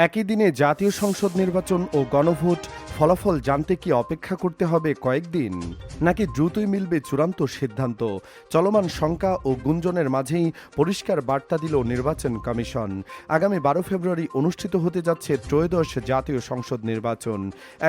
একই দিনে জাতীয় সংসদ নির্বাচন ও গণভোট ফলাফল জানতে কি অপেক্ষা করতে হবে কয়েকদিন, নাকি দ্রুতই মিলবে চূড়ান্ত সিদ্ধান্ত? চলমান শঙ্কা ও গুঞ্জনের মাঝেই পরিষ্কার বার্তা দিল নির্বাচন কমিশন। আগামী 12 ফেব্রুয়ারি অনুষ্ঠিত হতে যাচ্ছে ত্রয়োদশ জাতীয় সংসদ নির্বাচন।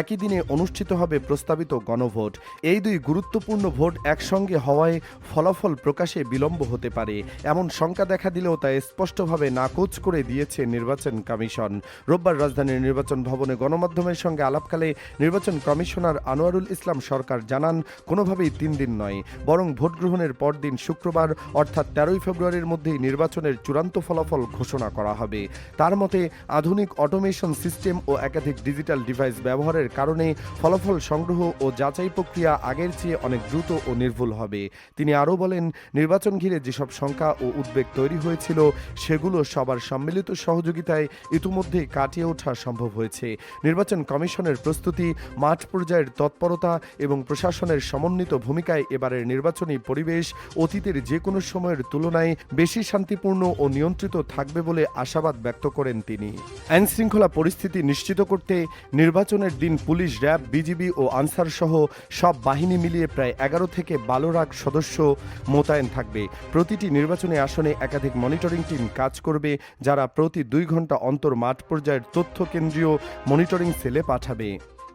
একই দিনে অনুষ্ঠিত হবে প্রস্তাবিত গণভোট। এই দুই গুরুত্বপূর্ণ ভোট একসঙ্গে হওয়ায় ফলাফল প্রকাশে বিলম্ব হতে পারে, এমন শঙ্কা দেখা দিলেও তা স্পষ্টভাবে নাকচ করে দিয়েছে নির্বাচন কমিশন। রোববার রাজধানীর নির্বাচন ভবনে গণমাধ্যমের সঙ্গে আলাপকালে নির্বাচন কমিশনার আনোয়ারুল ইসলাম সরকার জানান, কোনোভাবেই 3 দিন নয়, বরং ভোট গ্রহণের পরদিন শুক্রবার অর্থাৎ 13 ফেব্রুয়ারির মধ্যেই নির্বাচনের চূড়ান্ত ফলাফল ঘোষণা করা হবে। তার মতে, আধুনিক অটোমেশন সিস্টেম ও একাধিক ডিজিটাল ডিভাইস ব্যবহারের কারণে ফলাফল সংগ্রহ ও যাচাই প্রক্রিয়া আগের চেয়ে অনেক দ্রুত ও নির্ভুল হবে। তিনি আরও বলেন, নির্বাচন ঘিরে যেসব শঙ্কা ও উদ্বেগ তৈরি হয়েছিল সেগুলো সবার সম্মিলিত সহযোগিতায় ইতিমধ্যেই কাটিয়ে ওঠা সম্ভব হয়েছে। নির্বাচন কমিশনের প্রস্তুতি, মাঠ পর্যায়ের তৎপরতা এবং প্রশাসনের সমন্বিত ভূমিকায় এবারের নির্বাচনী পরিবেশ অতীতের যে কোনো সময়ের তুলনায় বেশি শান্তিপূর্ণ ও নিয়ন্ত্রিত থাকবে বলে আশাবাদ ব্যক্ত করেন তিনি। আইনশৃঙ্খলা পরিস্থিতি নিশ্চিত করতে নির্বাচনের দিন পুলিশ, র্যাব, বিজিবি ও আনসার সহ সব বাহিনী মিলিয়ে প্রায় 11 থেকে 12 লাখ সদস্য মোতায়েন থাকবে। প্রতিটি নির্বাচনী আসনে একাধিক মনিটরিং টিম কাজ করবে, যারা প্রতি 2 ঘন্টা অন্তর মাঠ পর্যায়ের তথ্য কেন্দ্রীয় মনিটরিং সেলে পাঠাবে।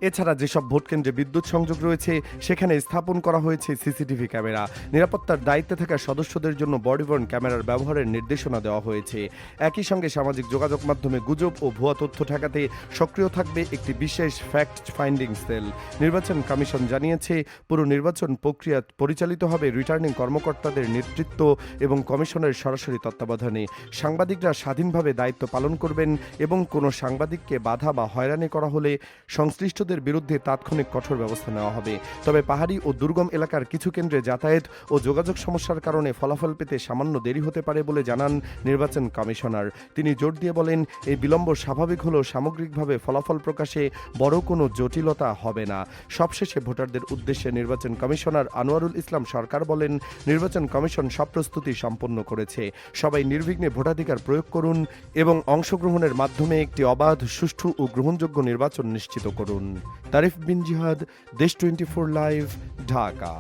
এছাড়া যেসব ভোটকেন্দ্রে বিদ্যুৎ সংযোগ রয়েছে সেখানে স্থাপন করা হয়েছে সিসিটিভি ক্যামেরা। নিরাপত্তার দায়িত্বে থাকা সদস্যদের জন্য বডিবর্ন ক্যামেরার ব্যবহারের নির্দেশনা দেওয়া হয়েছে। একই সঙ্গে সামাজিক যোগাযোগ মাধ্যমে গুজব ও ভুয়া তথ্য ঠেকাতে সক্রিয় থাকবে একটি বিশেষ ফ্যাক্ট ফাইন্ডিং সেল। নির্বাচন কমিশন জানিয়েছে, পুরো নির্বাচন প্রক্রিয়া পরিচালিত হবে রিটার্নিং কর্মকর্তাদের নেতৃত্ব এবং কমিশনের সরাসরি তত্ত্বাবধানে। সাংবাদিকরা স্বাধীনভাবে দায়িত্ব পালন করবেন এবং কোনো সাংবাদিককে বাধা বা হয়রানি করা হলে সংশ্লিষ্টদের বিরুদ্ধে তাৎক্ষণিক কঠোর ব্যবস্থা নেওয়া হবে। তবে পাহাড়ি ও দুর্গম এলাকার কিছু কেন্দ্রে যাতায়াত ও যোগাযোগ সমস্যার কারণে ফলাফল পেতে সামান্য দেরি হতে পারে বলে জানান নির্বাচন কমিশনার। তিনি জোর দিয়ে বলেন, এই বিলম্ব স্বাভাবিক হলেও সামগ্রিকভাবে ফলাফল প্রকাশে বড় কোনো জটিলতা হবে না। সবশেষে ভোটারদের উদ্দেশ্যে নির্বাচন কমিশনার আনোয়ারুল ইসলাম সরকার বলেন, নির্বাচন কমিশন সব প্রস্তুতি সম্পন্ন করেছে। সবাই নির্বিঘ্নে ভোটাধিকার প্রয়োগ করুন এবং অংশগ্রহণের মাধ্যমে একটি অবাধ, সুষ্ঠু ও গ্রহণযোগ্য নির্বাচন নিশ্চিত করুন। তারিফ বিন জিহাদ, দেশ 24 লাইভ, ঢাকা।